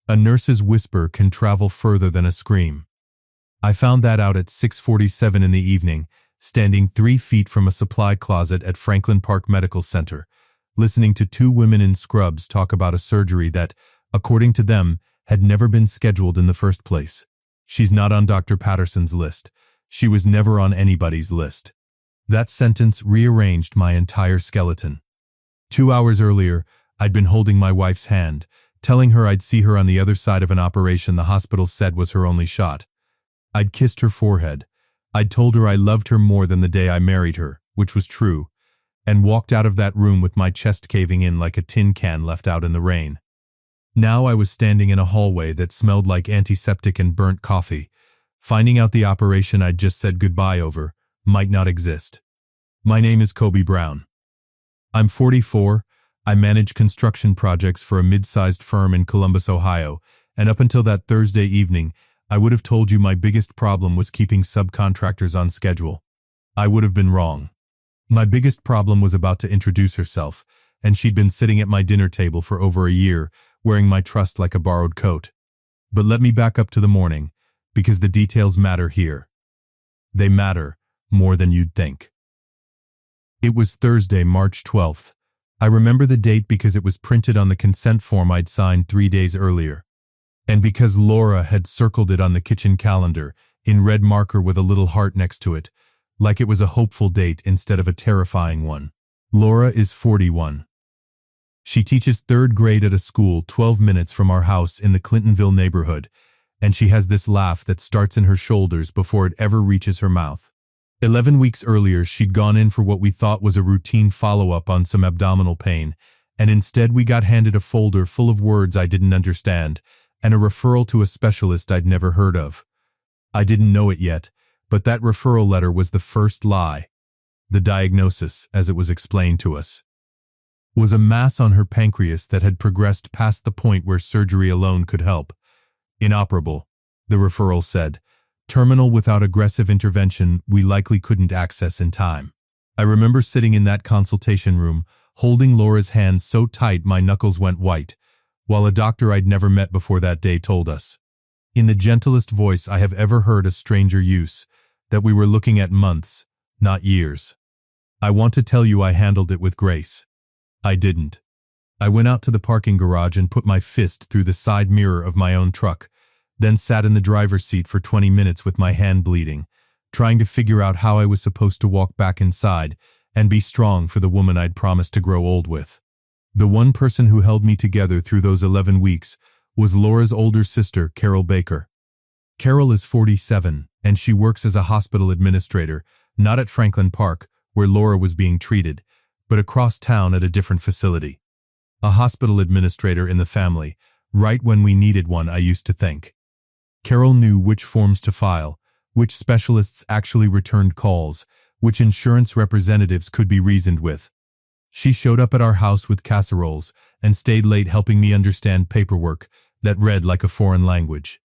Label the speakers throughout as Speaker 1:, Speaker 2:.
Speaker 1: A nurse's whisper can travel further than a scream. I found that out at 6:47 in the evening, standing 3 feet from a supply closet at Franklin Park Medical Center, listening to 2 women in scrubs talk about a surgery that, according to them, had never been scheduled in the first place. She's not on Dr. Patterson's list. She was never on anybody's list. That sentence rearranged my entire skeleton. 2 hours earlier, I'd been holding my wife's hand, telling her I'd see her on the other side of an operation the hospital said was her only shot. I'd kissed her forehead. I'd told her I loved her more than the day I married her, which was true, and walked out of that room with my chest caving in like a tin can left out in the rain. Now I was standing in a hallway that smelled like antiseptic and burnt coffee, finding out the operation I'd just said goodbye over might not exist. My name is Kobe Brown. I'm 44. I manage construction projects for a mid-sized firm in Columbus, Ohio, and up until that Thursday evening, I would have told you my biggest problem was keeping subcontractors on schedule. I would have been wrong. My biggest problem was about to introduce herself, and she'd been sitting at my dinner table for over a year, wearing my trust like a borrowed coat. But let me back up to the morning, because the details matter here. They matter more than you'd think. It was Thursday, March 12th. I remember the date because it was printed on the consent form I'd signed 3 days earlier. And because Laura had circled it on the kitchen calendar, in red marker with a little heart next to it, like it was a hopeful date instead of a terrifying one. Laura is 41. She teaches 3rd grade at a school 12 minutes from our house in the Clintonville neighborhood, and she has this laugh that starts in her shoulders before it ever reaches her mouth. 11 weeks earlier, she'd gone in for what we thought was a routine follow-up on some abdominal pain, and instead we got handed a folder full of words I didn't understand, and a referral to a specialist I'd never heard of. I didn't know it yet, but that referral letter was the first lie. The diagnosis, as it was explained to us, was a mass on her pancreas that had progressed past the point where surgery alone could help. Inoperable, the referral said. Terminal without aggressive intervention we likely couldn't access in time. I remember sitting in that consultation room, holding Laura's hand so tight my knuckles went white, while a doctor I'd never met before that day told us, in the gentlest voice I have ever heard a stranger use, that we were looking at months, not years. I want to tell you I handled it with grace. I didn't. I went out to the parking garage and put my fist through the side mirror of my own truck, then sat in the driver's seat for 20 minutes with my hand bleeding, trying to figure out how I was supposed to walk back inside and be strong for the woman I'd promised to grow old with. The one person who held me together through those 11 weeks was Laura's older sister, Carol Baker. Carol is 47, and she works as a hospital administrator, not at Franklin Park, where Laura was being treated, but across town at a different facility. A hospital administrator in the family, right when we needed one, I used to think. Carol knew which forms to file, which specialists actually returned calls, which insurance representatives could be reasoned with. She showed up at our house with casseroles and stayed late helping me understand paperwork that read like a foreign language.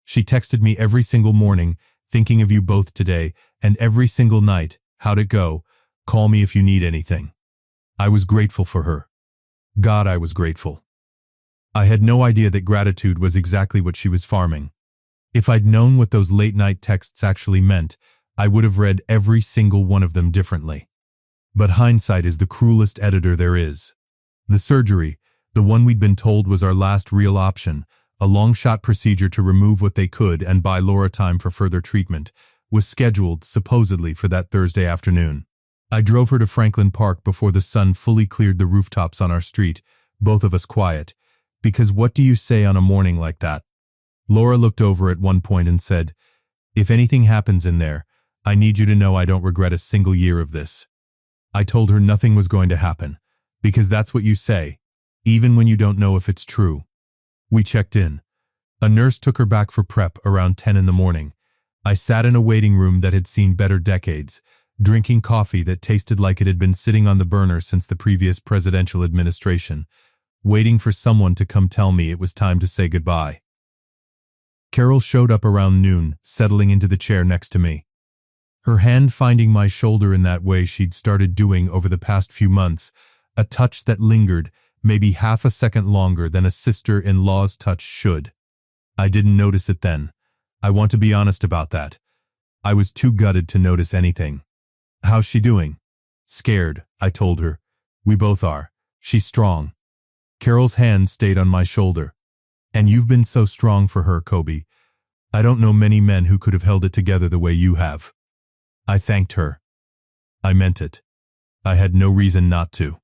Speaker 1: She texted me every single morning, thinking of you both today, and every single night, how'd it go? Call me if you need anything. I was grateful for her. God, I was grateful. I had no idea that gratitude was exactly what she was farming. If I'd known what those late-night texts actually meant, I would have read every single one of them differently. But hindsight is the cruelest editor there is. The surgery, the one we'd been told was our last real option, a long-shot procedure to remove what they could and buy Laura time for further treatment, was scheduled, supposedly, for that Thursday afternoon. I drove her to Franklin Park before the sun fully cleared the rooftops on our street, both of us quiet, because what do you say on a morning like that? Laura looked over at one point and said, "If anything happens in there, I need you to know I don't regret a single year of this." I told her nothing was going to happen, because that's what you say, even when you don't know if it's true. We checked in. A nurse took her back for prep around 10 in the morning. I sat in a waiting room that had seen better decades, drinking coffee that tasted like it had been sitting on the burner since the previous presidential administration, waiting for someone to come tell me it was time to say goodbye. Carol showed up around noon, settling into the chair next to me. Her hand finding my shoulder in that way she'd started doing over the past few months, a touch that lingered, maybe half a second longer than a sister-in-law's touch should. I didn't notice it then. I want to be honest about that. I was too gutted to notice anything. How's she doing? Scared, I told her. We both are. She's strong. Carol's hand stayed on my shoulder. And you've been so strong for her, Kobe. I don't know many men who could have held it together the way you have. I thanked her. I meant it. I had no reason not to.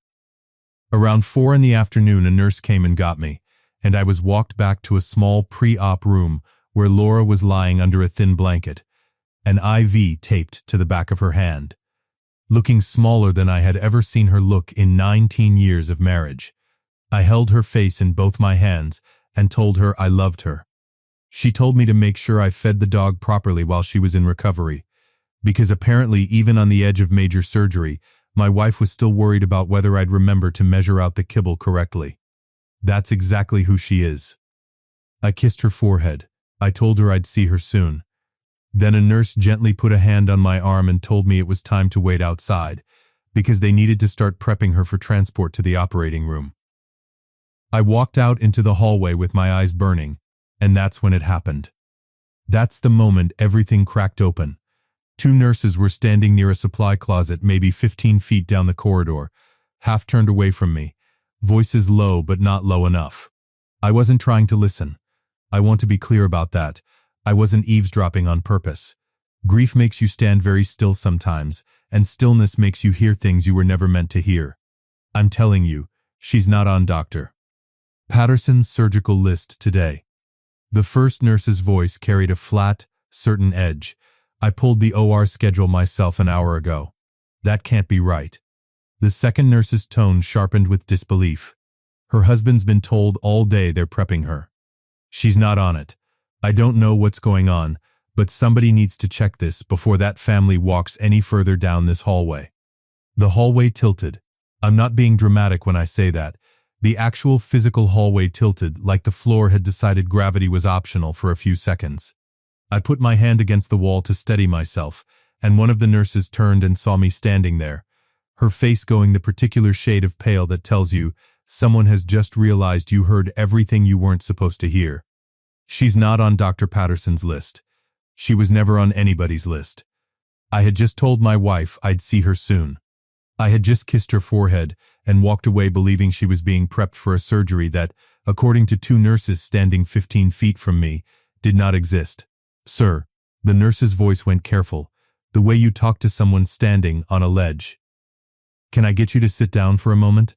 Speaker 1: Around 4 in the afternoon, a nurse came and got me, and I was walked back to a small pre-op room where Laura was lying under a thin blanket, an IV taped to the back of her hand, looking smaller than I had ever seen her look in 19 years of marriage. I held her face in both my hands and told her I loved her. She told me to make sure I fed the dog properly while she was in recovery, because apparently even on the edge of major surgery, my wife was still worried about whether I'd remember to measure out the kibble correctly. That's exactly who she is. I kissed her forehead. I told her I'd see her soon. Then a nurse gently put a hand on my arm and told me it was time to wait outside, because they needed to start prepping her for transport to the operating room. I walked out into the hallway with my eyes burning, and that's when it happened. That's the moment everything cracked open. 2 nurses were standing near a supply closet maybe 15 feet down the corridor, half turned away from me, voices low but not low enough. I wasn't trying to listen. I want to be clear about that. I wasn't eavesdropping on purpose. Grief makes you stand very still sometimes, and stillness makes you hear things you were never meant to hear. I'm telling you, she's not on Dr. Patterson's surgical list today. The first nurse's voice carried a flat, certain edge. I pulled the OR schedule myself an hour ago. That can't be right. The second nurse's tone sharpened with disbelief. Her husband's been told all day they're prepping her. She's not on it. I don't know what's going on, but somebody needs to check this before that family walks any further down this hallway. The hallway tilted. I'm not being dramatic when I say that. The actual physical hallway tilted like the floor had decided gravity was optional for a few seconds. I put my hand against the wall to steady myself, and one of the nurses turned and saw me standing there, her face going the particular shade of pale that tells you someone has just realized you heard everything you weren't supposed to hear. She's not on Dr. Patterson's list. She was never on anybody's list. I had just told my wife I'd see her soon. I had just kissed her forehead and walked away believing she was being prepped for a surgery that, according to 2 nurses standing 15 feet from me, did not exist. Sir, the nurse's voice went careful, the way you talk to someone standing on a ledge. Can I get you to sit down for a moment?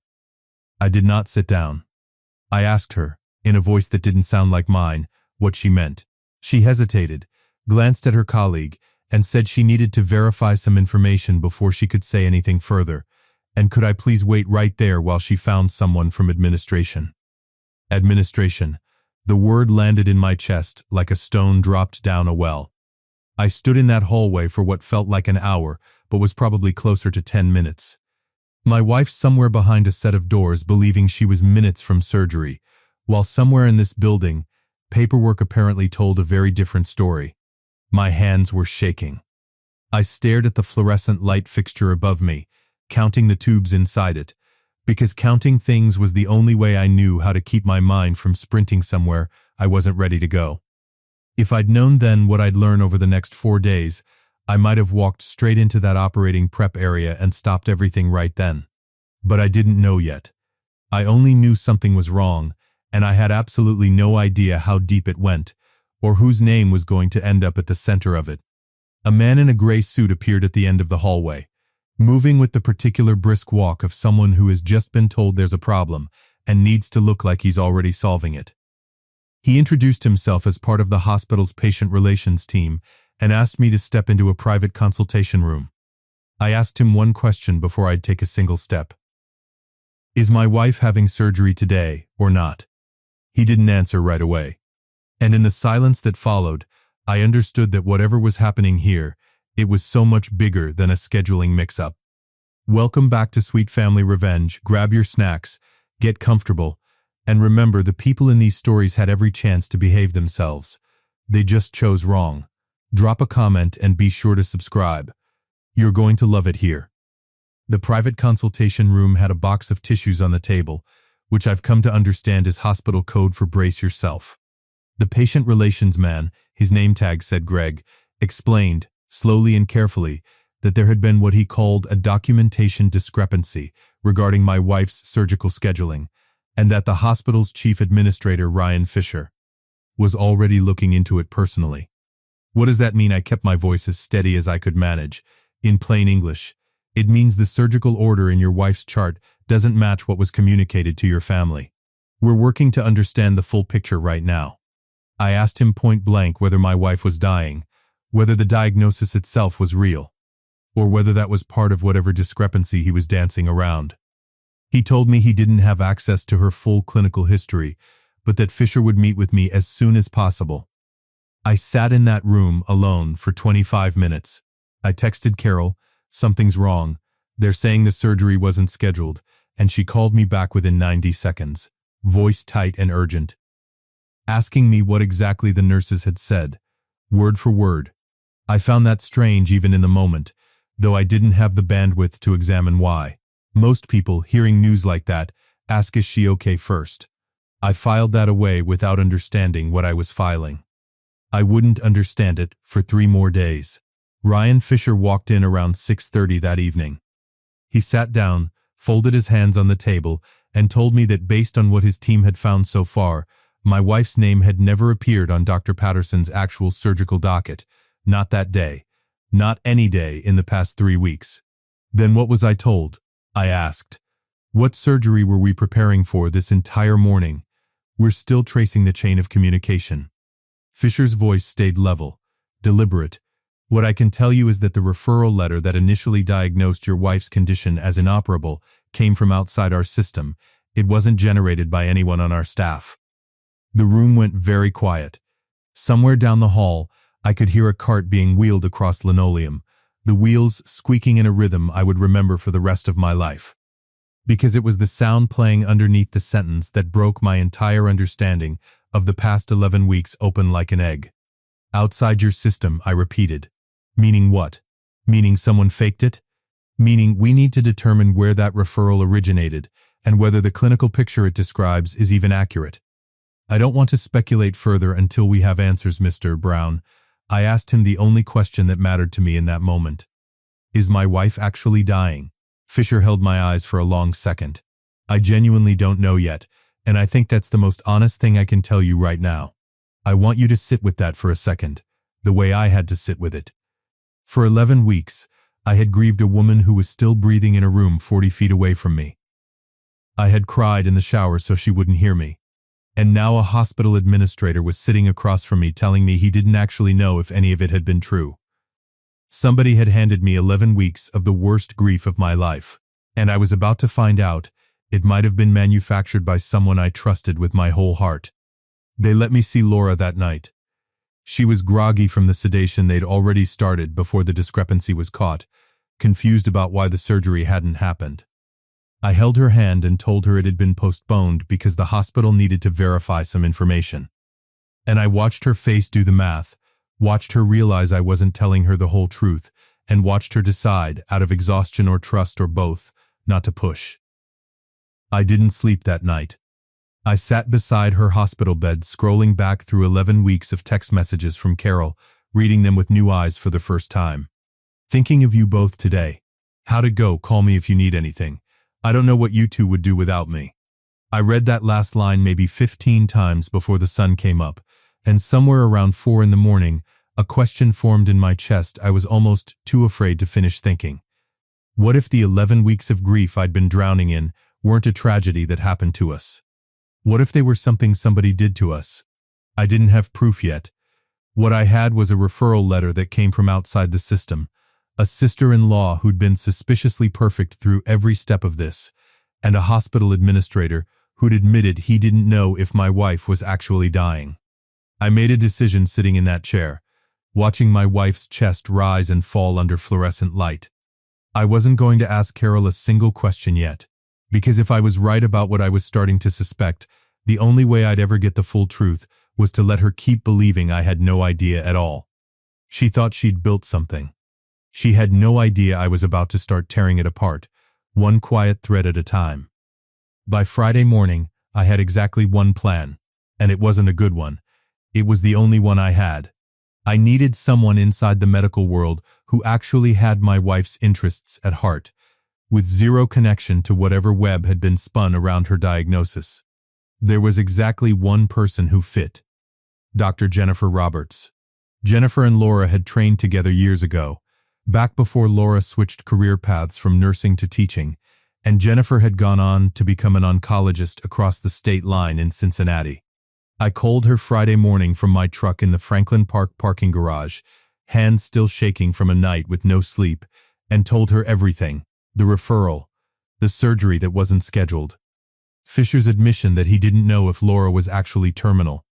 Speaker 1: I did not sit down. I asked her, in a voice that didn't sound like mine, what she meant. She hesitated, glanced at her colleague, and said she needed to verify some information before she could say anything further, and could I please wait right there while she found someone from administration. Administration. The word landed in my chest like a stone dropped down a well. I stood in that hallway for what felt like an hour, but was probably closer to 10 minutes. My wife somewhere behind a set of doors believing she was minutes from surgery, while somewhere in this building, paperwork apparently told a very different story. My hands were shaking. I stared at the fluorescent light fixture above me, counting the tubes inside it, because counting things was the only way I knew how to keep my mind from sprinting somewhere I wasn't ready to go. If I'd known then what I'd learn over the next 4 days, I might have walked straight into that operating prep area and stopped everything right then. But I didn't know yet. I only knew something was wrong, and I had absolutely no idea how deep it went, or whose name was going to end up at the center of it. A man in a gray suit appeared at the end of the hallway, moving with the particular brisk walk of someone who has just been told there's a problem and needs to look like he's already solving it. He introduced himself as part of the hospital's patient relations team and asked me to step into a private consultation room. I asked him one question before I'd take a single step. Is my wife having surgery today or not? He didn't answer right away. And in the silence that followed, I understood that whatever was happening here, it was so much bigger than a scheduling mix-up. Welcome back to Sweet Family Revenge. Grab your snacks, get comfortable, and remember the people in these stories had every chance to behave themselves. They just chose wrong. Drop a comment and be sure to subscribe. You're going to love it here. The private consultation room had a box of tissues on the table, which I've come to understand is hospital code for brace yourself. The patient relations man, his name tag said Greg, explained, slowly and carefully, that there had been what he called a documentation discrepancy regarding my wife's surgical scheduling, and that the hospital's chief administrator, Ryan Fisher, was already looking into it personally. What does that mean? I kept my voice as steady as I could manage. In plain English, it means the surgical order in your wife's chart doesn't match what was communicated to your family. We're working to understand the full picture right now. I asked him point blank whether my wife was dying, whether the diagnosis itself was real, or whether that was part of whatever discrepancy he was dancing around. He told me he didn't have access to her full clinical history, but that Fisher would meet with me as soon as possible. I sat in that room alone for 25 minutes. I texted Carol, "Something's wrong. They're saying the surgery wasn't scheduled," and she called me back within 90 seconds, voice tight and urgent, asking me what exactly the nurses had said, word for word. I found that strange even in the moment, though I didn't have the bandwidth to examine why. Most people, hearing news like that, ask is she okay first. I filed that away without understanding what I was filing. I wouldn't understand it for 3 more days. Ryan Fisher walked in around 6:30 that evening. He sat down, folded his hands on the table, and told me that based on what his team had found so far, my wife's name had never appeared on Dr. Patterson's actual surgical docket. Not that day. Not any day in the past 3 weeks. Then what was I told? I asked. What surgery were we preparing for this entire morning? We're still tracing the chain of communication. Fisher's voice stayed level, deliberate. What I can tell you is that the referral letter that initially diagnosed your wife's condition as inoperable came from outside our system. It wasn't generated by anyone on our staff. The room went very quiet. Somewhere down the hall, I could hear a cart being wheeled across linoleum, the wheels squeaking in a rhythm I would remember for the rest of my life. Because it was the sound playing underneath the sentence that broke my entire understanding of the past 11 weeks open like an egg. Outside your system, I repeated. Meaning what? Meaning someone faked it? Meaning we need to determine where that referral originated and whether the clinical picture it describes is even accurate. I don't want to speculate further until we have answers, Mr. Brown. I asked him the only question that mattered to me in that moment. Is my wife actually dying? Fisher held my eyes for a long second. I genuinely don't know yet, and I think that's the most honest thing I can tell you right now. I want you to sit with that for a second, the way I had to sit with it. For 11 weeks, I had grieved a woman who was still breathing in a room 40 feet away from me. I had cried in the shower so she wouldn't hear me. And now a hospital administrator was sitting across from me telling me he didn't actually know if any of it had been true. Somebody had handed me 11 weeks of the worst grief of my life, and I was about to find out it might have been manufactured by someone I trusted with my whole heart. They let me see Laura that night. She was groggy from the sedation they'd already started before the discrepancy was caught, confused about why the surgery hadn't happened. I held her hand and told her it had been postponed because the hospital needed to verify some information. And I watched her face do the math, watched her realize I wasn't telling her the whole truth, and watched her decide, out of exhaustion or trust or both, not to push. I didn't sleep that night. I sat beside her hospital bed, scrolling back through 11 weeks of text messages from Carol, reading them with new eyes for the first time. Thinking of you both today. How'd it go? Call me if you need anything. I don't know what you two would do without me. I read that last line maybe 15 times before the sun came up, and somewhere around 4 in the morning, a question formed in my chest I was almost too afraid to finish thinking. What if the 11 weeks of grief I'd been drowning in weren't a tragedy that happened to us? What if they were something somebody did to us? I didn't have proof yet. What I had was a referral letter that came from outside the system, a sister-in-law who'd been suspiciously perfect through every step of this, and a hospital administrator who'd admitted he didn't know if my wife was actually dying. I made a decision sitting in that chair, watching my wife's chest rise and fall under fluorescent light. I wasn't going to ask Carol a single question yet, because if I was right about what I was starting to suspect, the only way I'd ever get the full truth was to let her keep believing I had no idea at all. She thought she'd built something. She had no idea I was about to start tearing it apart, one quiet thread at a time. By Friday morning, I had exactly one plan, and it wasn't a good one. It was the only one I had. I needed someone inside the medical world who actually had my wife's interests at heart, with zero connection to whatever web had been spun around her diagnosis. There was exactly one person who fit: Dr. Jennifer Roberts. Jennifer and Laura had trained together years ago, back before Laura switched career paths from nursing to teaching, and Jennifer had gone on to become an oncologist across the state line in Cincinnati. I called her Friday morning from my truck in the Franklin Park parking garage, hands still shaking from a night with no sleep, and told her everything: the referral, the surgery that wasn't scheduled, Fisher's admission that he didn't know if Laura was actually terminal.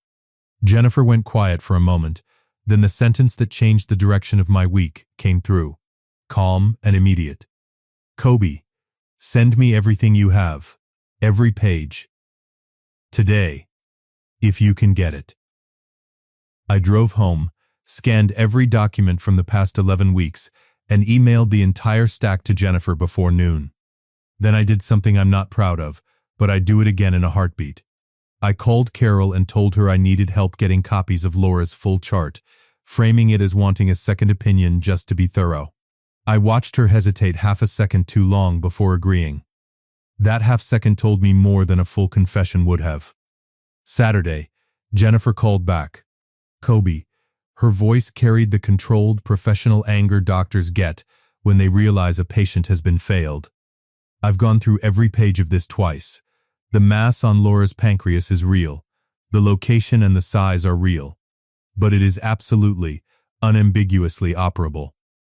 Speaker 1: Jennifer went quiet for a moment, then the sentence that changed the direction of my week came through, calm and immediate. "Kobe, send me everything you have, every page. Today, if you can get it." I drove home, scanned every document from the past 11 weeks, and emailed the entire stack to Jennifer before noon. Then I did something I'm not proud of, but I'd do it again in a heartbeat. I called Carol and told her I needed help getting copies of Laura's full chart, framing it as wanting a second opinion just to be thorough. I watched her hesitate half a second too long before agreeing. That half second told me more than a full confession would have. Saturday, Jennifer called back. "Kobe." Her voice carried the controlled, professional anger doctors get when they realize a patient has been failed. "I've gone through every page of this twice. The mass on Laura's pancreas is real. The location and the size are real. But it is absolutely, unambiguously operable.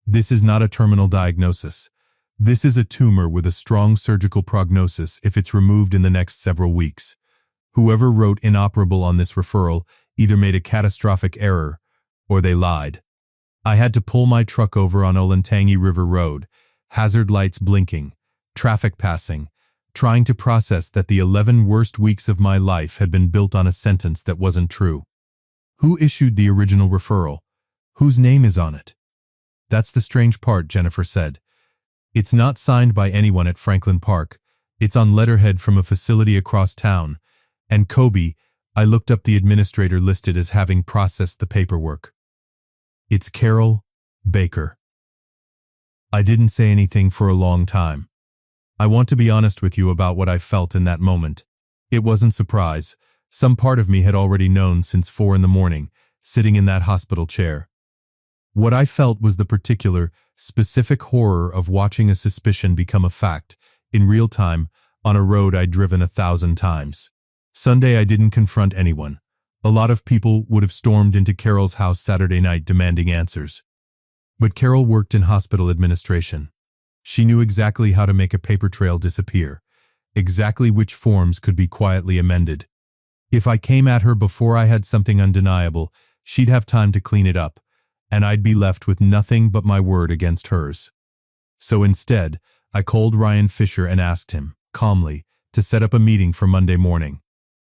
Speaker 1: This is not a terminal diagnosis. This is a tumor with a strong surgical prognosis if it's removed in the next several weeks. Whoever wrote inoperable on this referral either made a catastrophic error or they lied." I had to pull my truck over on Olentangy River Road, hazard lights blinking, traffic passing, trying to process that the 11 worst weeks of my life had been built on a sentence that wasn't true. Who issued the original referral? Whose name is on it? "That's the strange part," Jennifer said. "It's not signed by anyone at Franklin Park. It's on letterhead from a facility across town. And Kobe," I looked up the administrator listed as having processed the paperwork. "It's Carol Baker." I didn't say anything for a long time. I want to be honest with you about what I felt in that moment. It wasn't surprise. Some part of me had already known since 4 in the morning, sitting in that hospital chair. What I felt was the particular, specific horror of watching a suspicion become a fact, in real time, on a road I'd driven 1,000 times. Sunday I didn't confront anyone. A lot of people would have stormed into Carol's house Saturday night demanding answers. But Carol worked in hospital administration. She knew exactly how to make a paper trail disappear, exactly which forms could be quietly amended. If I came at her before I had something undeniable, she'd have time to clean it up, and I'd be left with nothing but my word against hers. So instead, I called Ryan Fisher and asked him, calmly, to set up a meeting for Monday morning.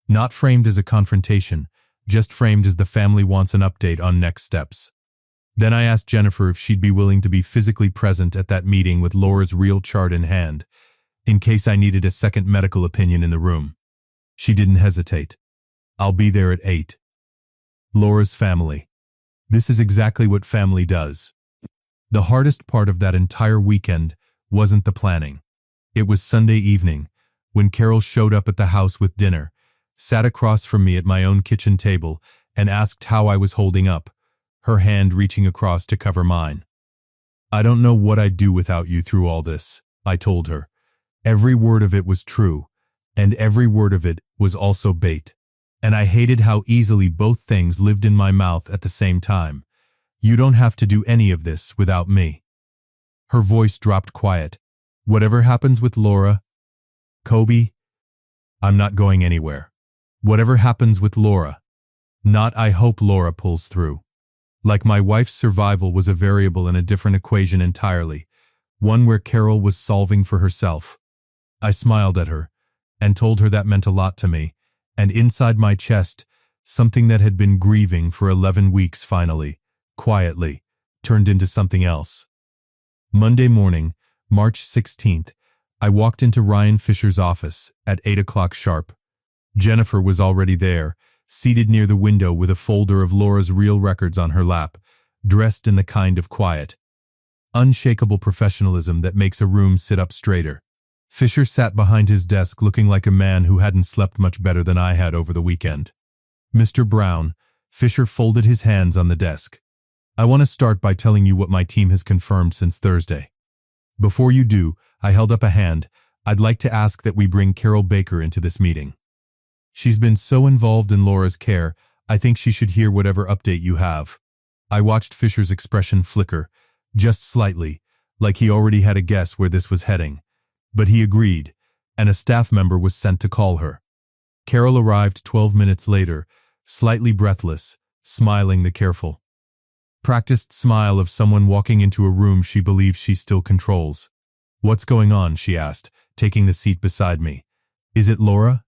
Speaker 1: Not framed as a confrontation, just framed as the family wants an update on next steps. Then I asked Jennifer if she'd be willing to be physically present at that meeting with Laura's real chart in hand, in case I needed a second medical opinion in the room. She didn't hesitate. "I'll be there at 8. Laura's family. This is exactly what family does. The hardest part of that entire weekend wasn't the planning. It was Sunday evening, when Carol showed up at the house with dinner, sat across from me at my own kitchen table, and asked how I was holding up, her hand reaching across to cover mine. "I don't know what I'd do without you through all this," I told her. Every word of it was true, and every word of it was also bait. And I hated how easily both things lived in my mouth at the same time. "You don't have to do any of this without me." Her voice dropped quiet. "Whatever happens with Laura, Kobe, I'm not going anywhere. Whatever happens with Laura, not I hope Laura pulls through." Like my wife's survival was a variable in a different equation entirely, one where Carol was solving for herself. I smiled at her and told her that meant a lot to me, and inside my chest, something that had been grieving for 11 weeks finally, quietly, turned into something else. Monday morning, March 16th, I walked into Ryan Fisher's office at 8 o'clock sharp. Jennifer was already there, seated near the window with a folder of Laura's real records on her lap, dressed in the kind of quiet, unshakable professionalism that makes a room sit up straighter. Fisher sat behind his desk looking like a man who hadn't slept much better than I had over the weekend. "Mr. Brown," Fisher folded his hands on the desk. "I want to start by telling you what my team has confirmed since Thursday. Before you do," I held up a hand, "I'd like to ask that we bring Carol Baker into this meeting. She's been so involved in Laura's care, I think she should hear whatever update you have." I watched Fisher's expression flicker, just slightly, like he already had a guess where this was heading. But he agreed, and a staff member was sent to call her. Carol arrived 12 minutes later, slightly breathless, smiling the careful, practiced smile of someone walking into a room she believes she still controls. "What's going on?" she asked, taking the seat beside me. "Is it Laura?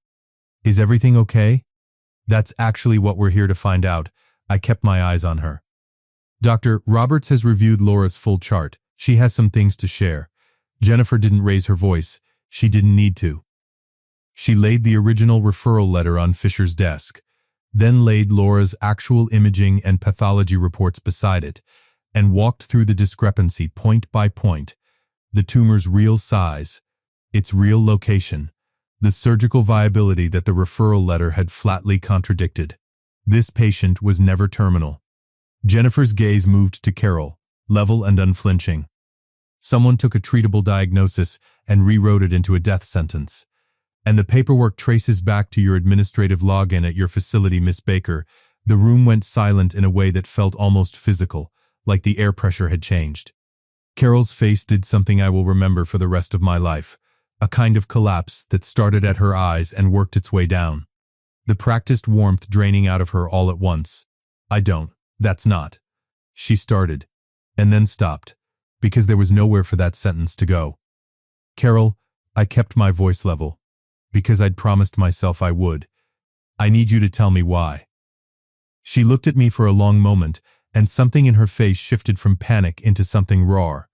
Speaker 1: Is everything okay?" "That's actually what we're here to find out." I kept my eyes on her. "Dr. Roberts has reviewed Laura's full chart. She has some things to share." Jennifer didn't raise her voice. She didn't need to. She laid the original referral letter on Fisher's desk, then laid Laura's actual imaging and pathology reports beside it, and walked through the discrepancy point by point. The tumor's real size, its real location, the surgical viability that the referral letter had flatly contradicted. This patient was never terminal. Jennifer's gaze moved to Carol, level and unflinching. "Someone took a treatable diagnosis and rewrote it into a death sentence. And the paperwork traces back to your administrative login at your facility, Miss Baker." The room went silent in a way that felt almost physical, like the air pressure had changed. Carol's face did something I will remember for the rest of my life, a kind of collapse that started at her eyes and worked its way down. The practiced warmth draining out of her all at once. That's not. She started, and then stopped, because there was nowhere for that sentence to go. "Carol," I kept my voice level, because I'd promised myself I would. "I need you to tell me why." She looked at me for a long moment, and something in her face shifted from panic into something raw,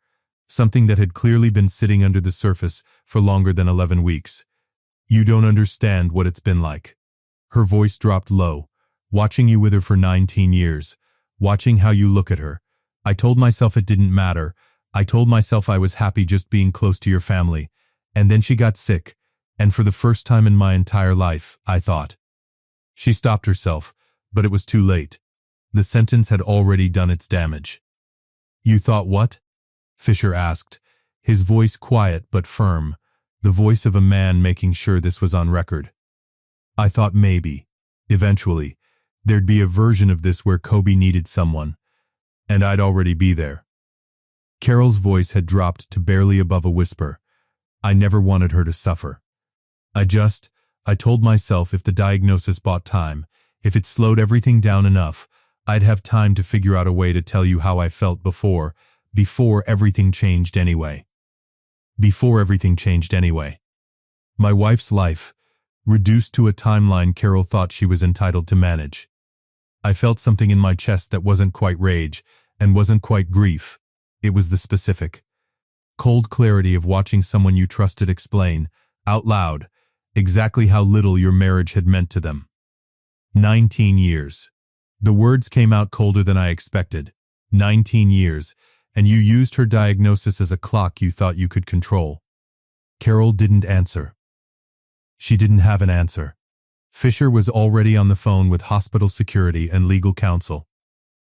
Speaker 1: something that had clearly been sitting under the surface for longer than 11 weeks. "You don't understand what it's been like." Her voice dropped low. "Watching you with her for 19 years, watching how you look at her. I told myself it didn't matter. I told myself I was happy just being close to your family. And then she got sick, and for the first time in my entire life, I thought." She stopped herself, but it was too late. The sentence had already done its damage. "You thought what?" Fisher asked, his voice quiet but firm, the voice of a man making sure this was on record. "I thought maybe, eventually, there'd be a version of this where Kobe needed someone, and I'd already be there." Carol's voice had dropped to barely above a whisper. "I never wanted her to suffer. I told myself if the diagnosis bought time, if it slowed everything down enough, I'd have time to figure out a way to tell you how I felt before everything changed anyway." Before everything changed anyway. My wife's life, reduced to a timeline Carol thought she was entitled to manage. I felt something in my chest that wasn't quite rage and wasn't quite grief. It was the specific, cold clarity of watching someone you trusted explain, out loud, exactly how little your marriage had meant to them. 19 years. The words came out colder than I expected. 19 years, and you used her diagnosis as a clock you thought you could control. Carol didn't answer. She didn't have an answer. Fisher was already on the phone with hospital security and legal counsel.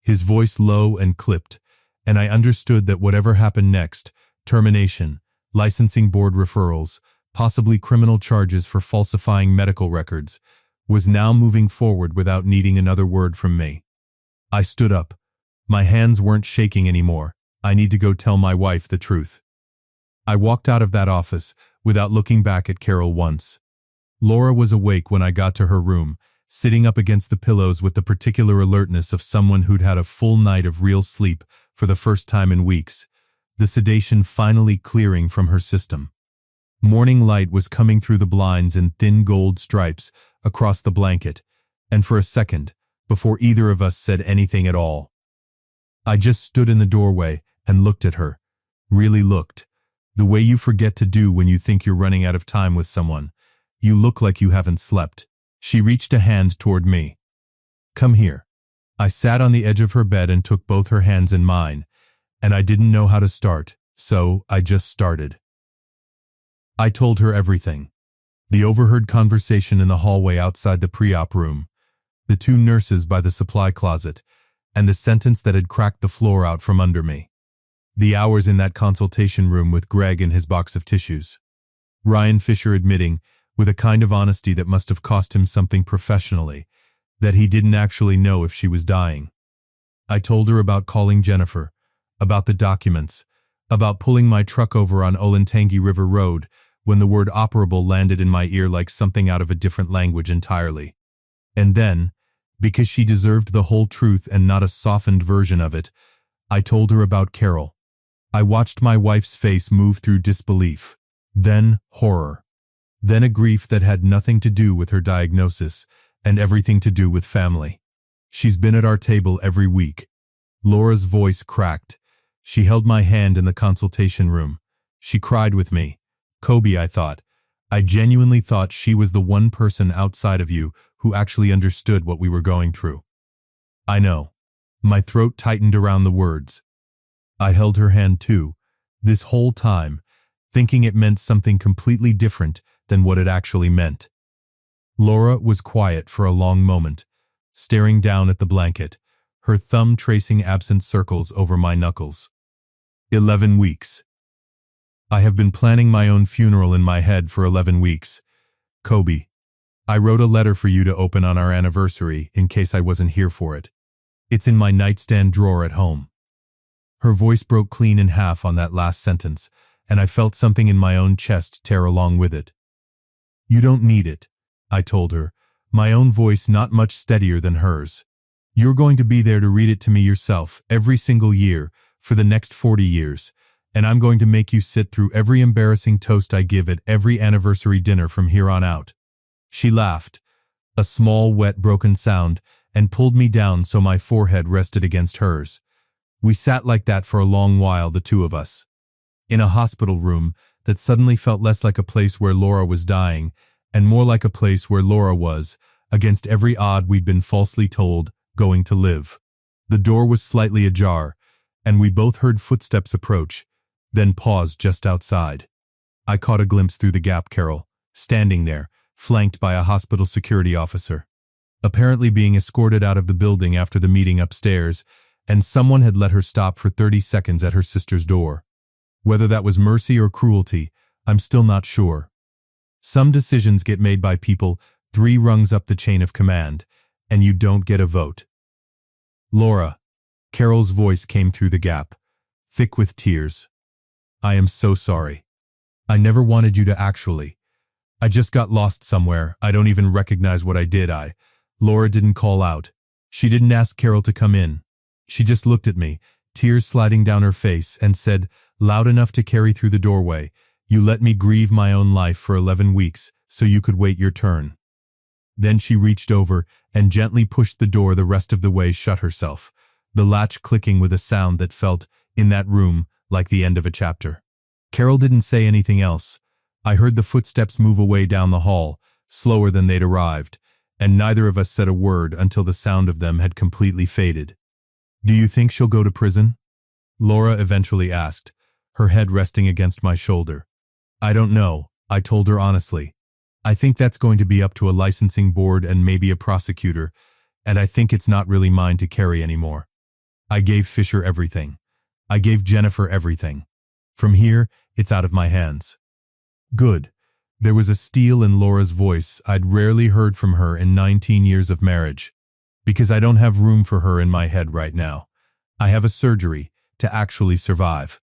Speaker 1: His voice low and clipped, and I understood that whatever happened next, termination, licensing board referrals, possibly criminal charges for falsifying medical records, was now moving forward without needing another word from me. I stood up. My hands weren't shaking anymore. I need to go tell my wife the truth. I walked out of that office without looking back at Carol once. Laura was awake when I got to her room, sitting up against the pillows with the particular alertness of someone who'd had a full night of real sleep for the first time in weeks, the sedation finally clearing from her system. Morning light was coming through the blinds in thin gold stripes across the blanket, and for a second, before either of us said anything at all, I just stood in the doorway and looked at her, really looked, The way you forget to do when you think you're running out of time with someone. You look like you haven't slept. She reached a hand toward me. Come here. I sat on the edge of her bed and took both her hands in mine, and I didn't know how to start, so I just started. I told her everything. The overheard conversation in the hallway outside the pre-op room, the two nurses by the supply closet, and the sentence that had cracked the floor out from under me. The hours in that consultation room with Greg and his box of tissues. Ryan Fisher admitting, with a kind of honesty that must have cost him something professionally, that he didn't actually know if she was dying. I told her about calling Jennifer, about the documents, about pulling my truck over on Olentangy River Road when the word operable landed in my ear like something out of a different language entirely. And then, because she deserved the whole truth and not a softened version of it, I told her about Carol. I watched my wife's face move through disbelief, then horror, then a grief that had nothing to do with her diagnosis and everything to do with family. She's been at our table every week. Laura's voice cracked. She held my hand in the consultation room. She cried with me. Kobe, I thought. I genuinely thought she was the one person outside of you who actually understood what we were going through. I know. My throat tightened around the words. I held her hand too, this whole time, thinking it meant something completely different than what it actually meant. Laura was quiet for a long moment, staring down at the blanket, her thumb tracing absent circles over my knuckles. 11 weeks. I have been planning my own funeral in my head for 11 weeks. Kobe, I wrote a letter for you to open on our anniversary in case I wasn't here for it. It's in my nightstand drawer at home. Her voice broke clean in half on that last sentence, and I felt something in my own chest tear along with it. You don't need it, I told her, my own voice not much steadier than hers. You're going to be there to read it to me yourself every single year for the next 40 years, and I'm going to make you sit through every embarrassing toast I give at every anniversary dinner from here on out. She laughed, a small, wet, broken sound, and pulled me down so my forehead rested against hers. We sat like that for a long while, the two of us. In a hospital room that suddenly felt less like a place where Laura was dying and more like a place where Laura was, against every odd we'd been falsely told, going to live. The door was slightly ajar, and we both heard footsteps approach, then pause just outside. I caught a glimpse through the gap Carol, standing there, flanked by a hospital security officer, apparently being escorted out of the building after the meeting upstairs, and someone had let her stop for 30 seconds at her sister's door. Whether that was mercy or cruelty, I'm still not sure. Some decisions get made by people 3 rungs up the chain of command, and you don't get a vote. Laura, Carol's voice came through the gap, thick with tears. I am so sorry. I never wanted you to actually. I just got lost somewhere. I don't even recognize what I did. Laura didn't call out. She didn't ask Carol to come in. She just looked at me, tears sliding down her face, and said, loud enough to carry through the doorway, you let me grieve my own life for 11 weeks so you could wait your turn. Then she reached over and gently pushed the door the rest of the way shut herself, the latch clicking with a sound that felt, in that room, like the end of a chapter. Carol didn't say anything else. I heard the footsteps move away down the hall, slower than they'd arrived, and neither of us said a word until the sound of them had completely faded. Do you think she'll go to prison? Laura eventually asked, her head resting against my shoulder. I don't know, I told her honestly. I think that's going to be up to a licensing board and maybe a prosecutor, and I think it's not really mine to carry anymore. I gave Fisher everything. I gave Jennifer everything. From here, it's out of my hands. Good. There was a steel in Laura's voice I'd rarely heard from her in 19 years of marriage. Because I don't have room for her in my head right now. I have a surgery to actually survive.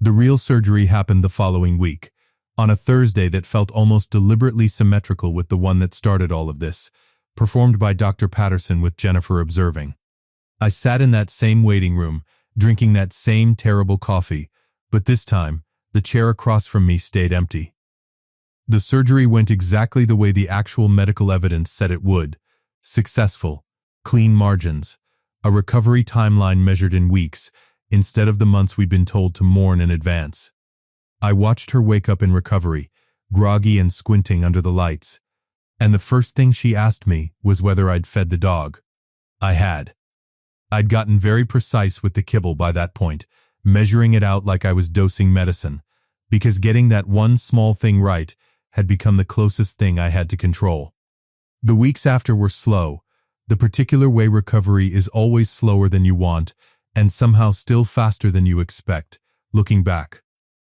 Speaker 1: The real surgery happened the following week, on a Thursday that felt almost deliberately symmetrical with the one that started all of this, performed by Dr. Patterson with Jennifer observing. I sat in that same waiting room, drinking that same terrible coffee, but this time, the chair across from me stayed empty. The surgery went exactly the way the actual medical evidence said it would. Successful. Clean margins, a recovery timeline measured in weeks, instead of the months we'd been told to mourn in advance. I watched her wake up in recovery, groggy and squinting under the lights, and the first thing she asked me was whether I'd fed the dog. I had. I'd gotten very precise with the kibble by that point, measuring it out like I was dosing medicine, because getting that one small thing right had become the closest thing I had to control. The weeks after were slow. The particular way recovery is always slower than you want, and somehow still faster than you expect, looking back.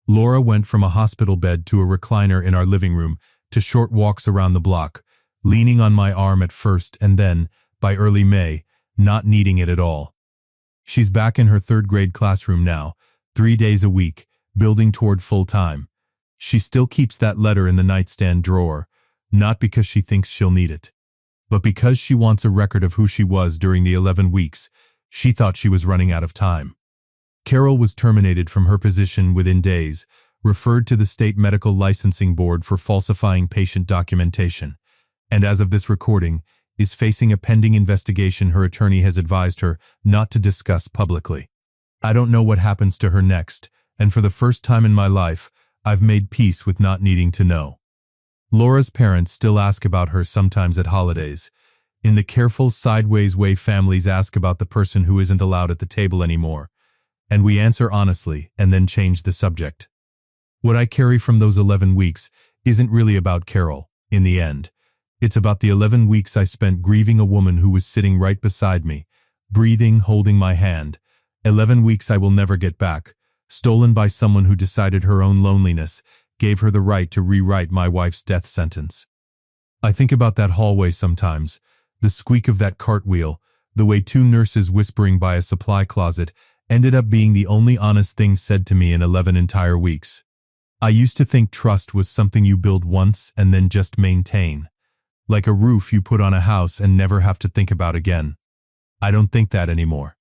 Speaker 1: Laura went from a hospital bed to a recliner in our living room to short walks around the block, leaning on my arm at first and then, by early May, not needing it at all. She's back in her third-grade classroom now, 3 days a week, building toward full-time. She still keeps that letter in the nightstand drawer, not because she thinks she'll need it, but because she wants a record of who she was during the 11 weeks she thought she was running out of time. Carol was terminated from her position within days, referred to the State Medical Licensing Board for falsifying patient documentation, and as of this recording, is facing a pending investigation her attorney has advised her not to discuss publicly. I don't know what happens to her next, and for the first time in my life, I've made peace with not needing to know. Laura's parents still ask about her sometimes at holidays, in the careful, sideways way families ask about the person who isn't allowed at the table anymore, and we answer honestly and then change the subject. What I carry from those 11 weeks isn't really about Carol, in the end. It's about the 11 weeks I spent grieving a woman who was sitting right beside me, breathing, holding my hand. 11 weeks I will never get back, stolen by someone who decided her own loneliness gave her the right to rewrite my wife's death sentence. I think about that hallway sometimes, the squeak of that cartwheel, the way 2 nurses whispering by a supply closet ended up being the only honest thing said to me in 11 entire weeks. I used to think trust was something you build once and then just maintain, like a roof you put on a house and never have to think about again. I don't think that anymore.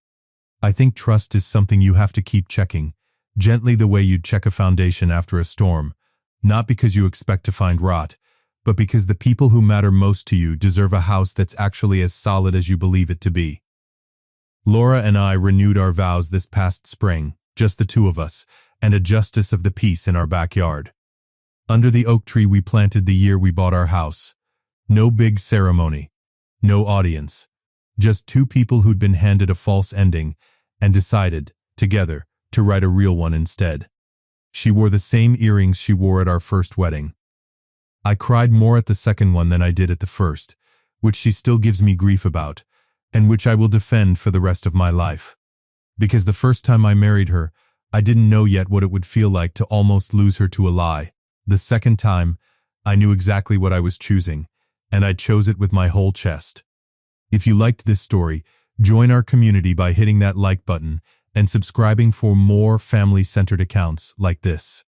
Speaker 1: I think trust is something you have to keep checking, gently the way you'd check a foundation after a storm, not because you expect to find rot, but because the people who matter most to you deserve a house that's actually as solid as you believe it to be. Laura and I renewed our vows this past spring, just the 2 of us, and a justice of the peace in our backyard. Under the oak tree we planted the year we bought our house. No big ceremony, no audience, just 2 people who'd been handed a false ending and decided, together, to write a real one instead. She wore the same earrings she wore at our first wedding. I cried more at the second one than I did at the first, which she still gives me grief about, and which I will defend for the rest of my life. Because the first time I married her, I didn't know yet what it would feel like to almost lose her to a lie. The second time, I knew exactly what I was choosing, and I chose it with my whole chest. If you liked this story, join our community by hitting that like button and subscribing for more family-centered accounts like this.